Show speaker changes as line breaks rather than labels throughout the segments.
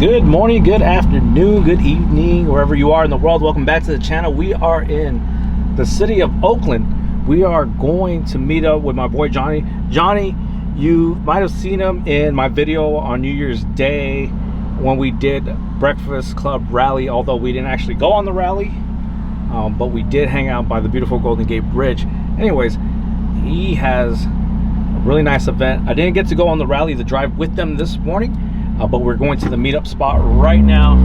Good morning, good afternoon, good evening, wherever you are in the world. Welcome back to the channel. We are in the city of Oakland. We are going to meet up with my boy Johnny. Johnny, you might have seen him in my video on New Year's Day when we did Breakfast Club rally, although we didn't actually go on the rally, but we did hang out by the beautiful Golden Gate Bridge. Anyways, he has a really nice event. I didn't get to go on the rally to drive with them this morning, but we're going to the meetup spot right now,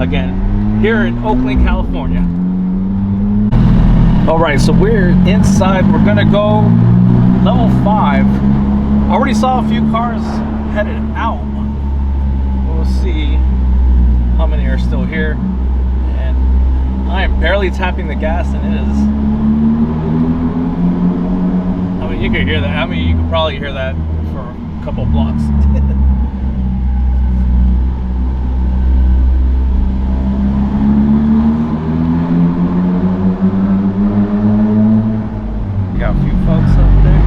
again, here in Oakland, California. All right, so we're inside. We're gonna go level 5. I already saw a few cars headed out. We'll see how many are still here. And I am barely tapping the gas, and it is, I mean, you could hear that. I mean, you could probably hear that for a couple blocks. Got a few folks up there.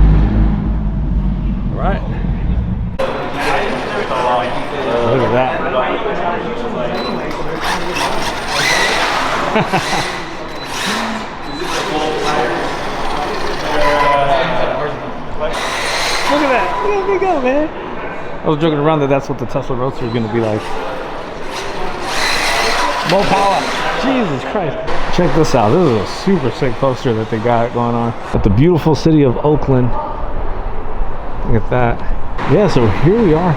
All right. Look at that. Look at that. Look at me go, man. I was joking around that that's what the Tesla Roadster is going to be like. More power. Jesus Christ. Check this out. This is a super sick poster that they got going on at the beautiful city of Oakland. Look at that. Yeah, so here we are.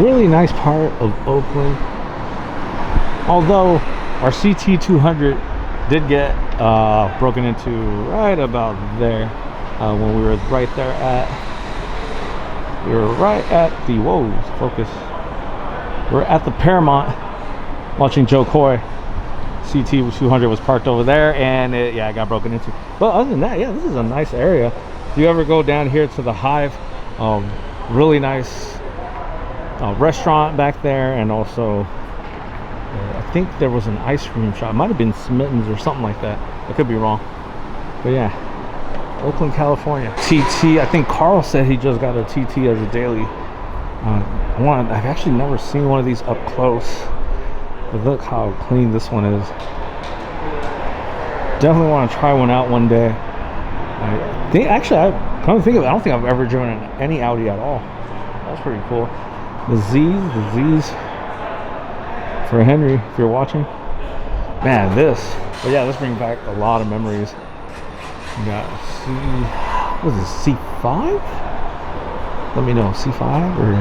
Really nice part of Oakland. Although our CT200 did get broken into right about there when we were right there at, the, whoa, focus. We're at the Paramount watching Joe Coy. CT200 was parked over there, and it got broken into. But other than that, yeah, this is a nice area. If you ever go down here to the Hive, really nice restaurant back there, and also I think there was an ice cream shop. It might have been Smitten's or something like that. I could be wrong, but yeah, Oakland, California. TT, I think Carl said he just got a TT as a daily. I've actually never seen one of these up close. But look how clean this one is. Definitely want to try one out one day. I think, actually, I come to think of it, I don't think I've ever driven any Audi at all. That's pretty cool. The Z's for Henry, if you're watching. Man, but yeah, this brings back a lot of memories. We got what is this, C5? Let me know, C5 or?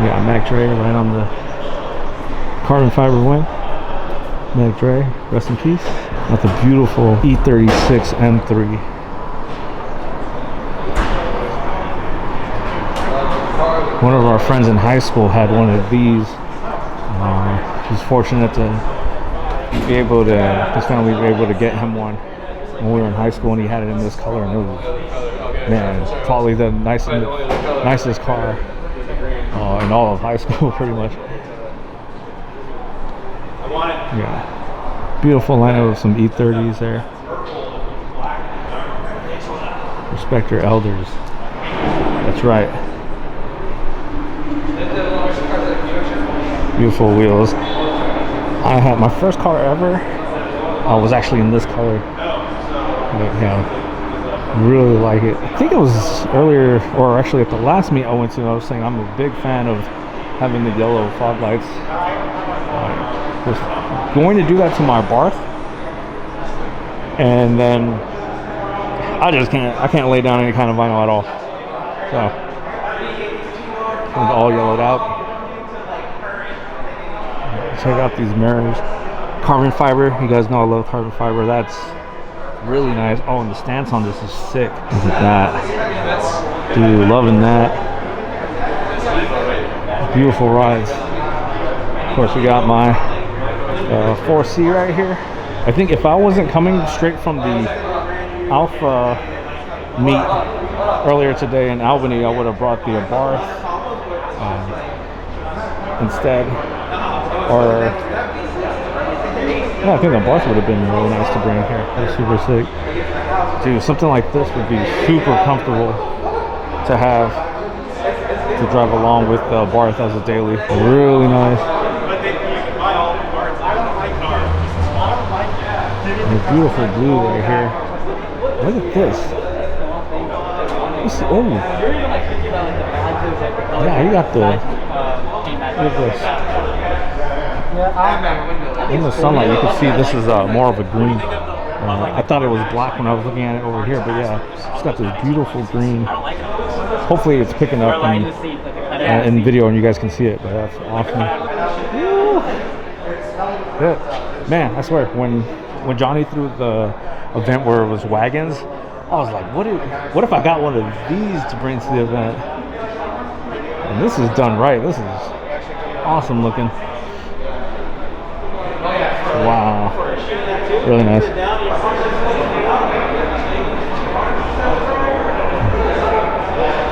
Yeah, Mac Dre right on the carbon fiber wing. Mac Dre, rest in peace. Got the beautiful E36 M3. One of our friends in high school had one of these. He was fortunate to be able to, his family was able to get him one when we were in high school, and he had it in this color, and it was, man, probably the nicest car in all of high school, pretty much. Yeah, beautiful lineup of some E30s there. Respect your elders. That's right. Beautiful wheels. I had my first car ever. Was actually in this color. But, yeah, really like it. I think it was earlier, or actually at the last meet I went to, I was saying I'm a big fan of having the yellow fog lights. Was going to do that to my Barth, and then I can't lay down any kind of vinyl at all, so it's all yellowed out. Check out these mirrors, carbon fiber. You guys know I love carbon fiber. That's really nice. Oh, and the stance on this is sick. Look at that, dude, loving that. Beautiful rides. Of course, we got my 4C right here. I think if I wasn't coming straight from the Alpha meet earlier today in Albany, I would have brought the Abarth instead. Or yeah, I think the Abarth would have been really nice to bring here. That's super sick. Dude, something like this would be super comfortable to have to drive along with Barth as a daily. Really nice. The beautiful blue right here. Look at this. Oh. Yeah, you got the. Look at this. In the sunlight, you can see this is more of a green. I thought it was black when I was looking at it over here, but yeah, it's got this beautiful green. Hopefully, it's picking up in video and you guys can see it. But that's awesome. Yeah. Man, I swear, when Johnny threw the event where it was wagons, I was like, what if I got one of these to bring to the event? And this is done right. This is awesome looking. Wow. Really nice.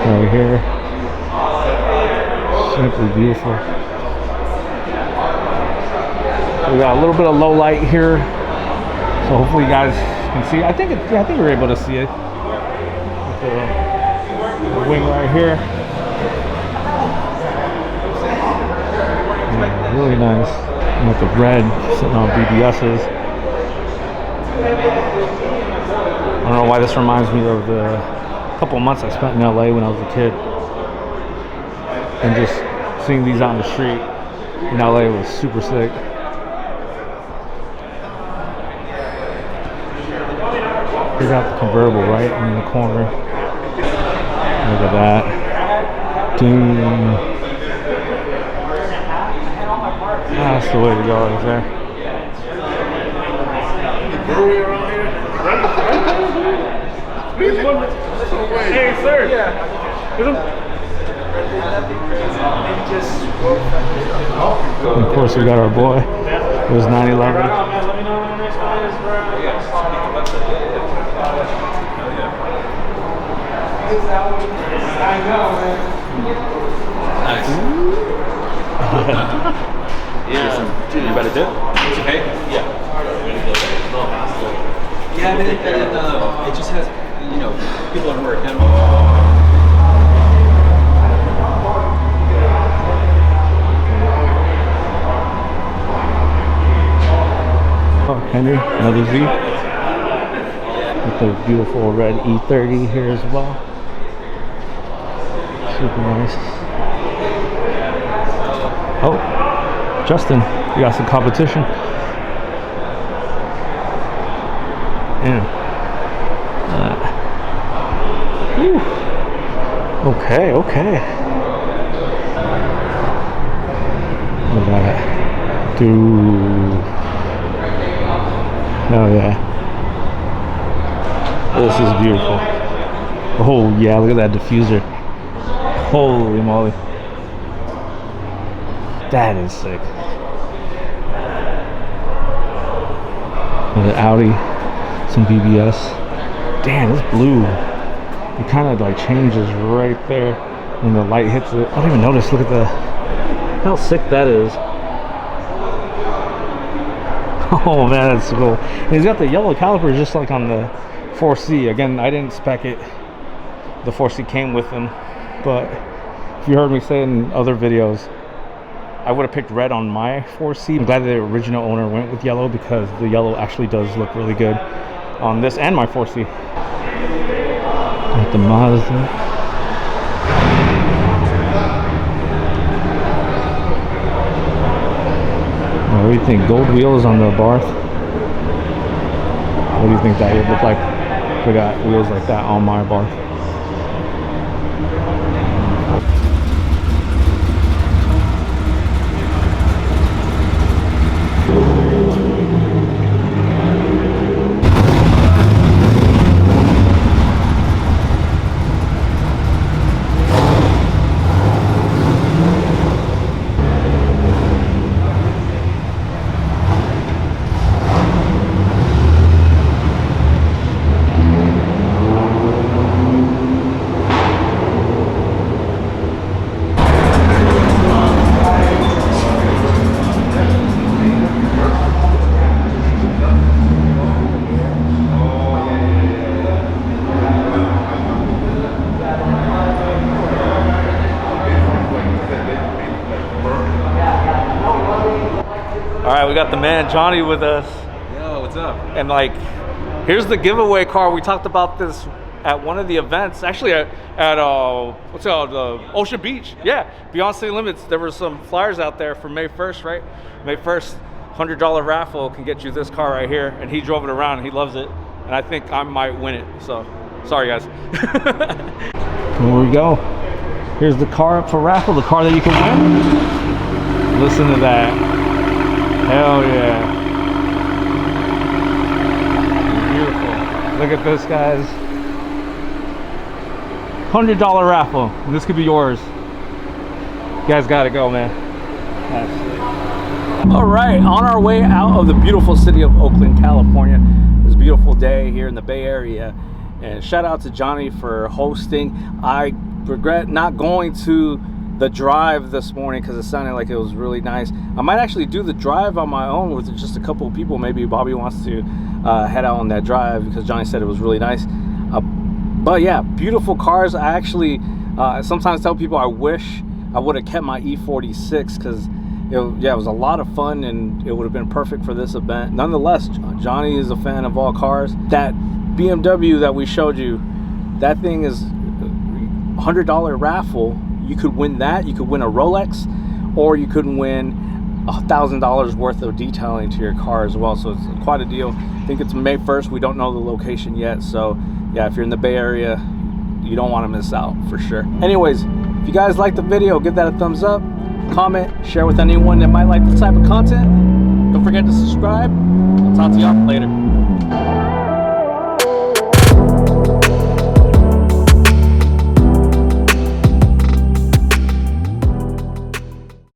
Right here. Simply beautiful. We got a little bit of low light here. So hopefully you guys can see. I think you're able to see it. The wing right here. Yeah, really nice. And with the red sitting on BBS's. I don't know why this reminds me of the couple months I spent in LA when I was a kid. And just seeing these out in the street in LA was super sick. We got the convertible right in the corner. Look at that. Dude. That's the way to go right there.
Hey, sir. Yeah.
And of course, we got our boy. It was 9/11.
Nice. Yeah. You about to dip? Okay? Yeah. Yeah, I mean, it just has, you know, people at work.
Oh, Henry, another Z. With the beautiful red E30 here as well. Super nice. Oh, Justin, you got some competition. Yeah. Okay. Look at that. Dude. Oh yeah. This is beautiful. Oh yeah, look at that diffuser. Holy moly. That is sick. And the Audi, some BBS. Damn, this blue. It kind of like changes right there when the light hits it. I don't even notice. Look at how sick that is. Oh man, that's cool. And he's got the yellow calipers just like on the 4C. Again, I didn't spec it. The 4C came with them. But if you heard me say in other videos, I would have picked red on my 4C. I'm glad the original owner went with yellow because the yellow actually does look really good on this and my 4C. Got the Mazda. What do you think? Gold wheels on the Barth? What do you think that would look like if we got wheels like that on my Barth? All right, we got the man Johnny with us.
Yo, what's up?
And like, here's the giveaway car. We talked about this at one of the events, actually at what's it called, Ocean Beach. Yeah, Beyond City Limits. There were some flyers out there for May 1st, right? May 1st, $100 raffle can get you this car right here. And he drove it around and he loves it. And I think I might win it. So, sorry guys. Here we go. Here's the car up for raffle, the car that you can win. Listen to that. Hell yeah. Beautiful. Look at this, guys. $100 raffle. This could be yours. You guys gotta go, man. All right, on our way out of the beautiful city of Oakland, California. It's a beautiful day here in the Bay Area. And shout out to Johnny for hosting. I regret not going to the drive this morning because it sounded like it was really nice. I might actually do the drive on my own with just a couple of people. Maybe Bobby wants to head out on that drive because Johnny said it was really nice. But yeah, beautiful cars. I actually sometimes tell people I wish I would have kept my E46 because it was a lot of fun and it would have been perfect for this event. Nonetheless, Johnny is a fan of all cars. That BMW that we showed you, that thing is $100 raffle. You could win that. You could win a Rolex, or you could win $1,000 worth of detailing to your car as well. So it's quite a deal. I think it's May 1st. We don't know the location yet. So yeah, if you're in the Bay Area, you don't want to miss out for sure. Anyways, if you guys liked the video, give that a thumbs up, comment, share with anyone that might like this type of content. Don't forget to subscribe. I'll talk to y'all later.